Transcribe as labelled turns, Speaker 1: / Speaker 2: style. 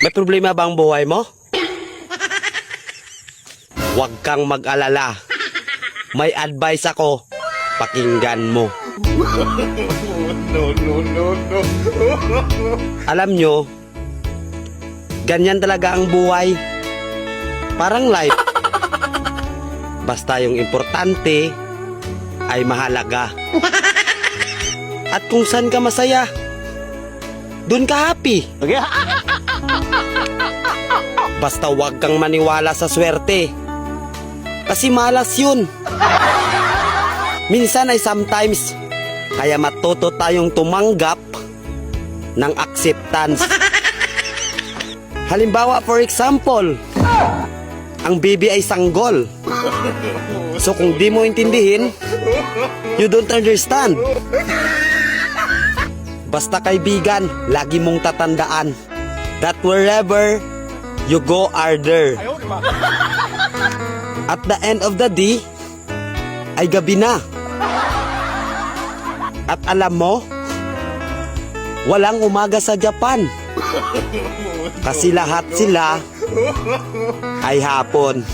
Speaker 1: May problema ba ang buhay mo? Huwag kang mag-alala. May advice ako. Pakinggan mo.
Speaker 2: No.
Speaker 1: Alam nyo, ganyan talaga ang buhay. Parang life. Basta yung importante ay mahalaga. At kung saan ka masaya, dun ka happy.
Speaker 2: Okay?
Speaker 1: Basta wag kang maniwala sa swerte. Kasi malas yun. Minsan ay sometimes, kaya matuto tayong tumanggap ng acceptance. Halimbawa, for example, ang baby ay sanggol. So kung di mo intindihin, you don't understand. Basta kaibigan, lagi mong tatandaan that wherever you go are there. At the end of the day, ay gabi na. At alam mo, walang umaga sa Japan. Kasi lahat sila ay hapon.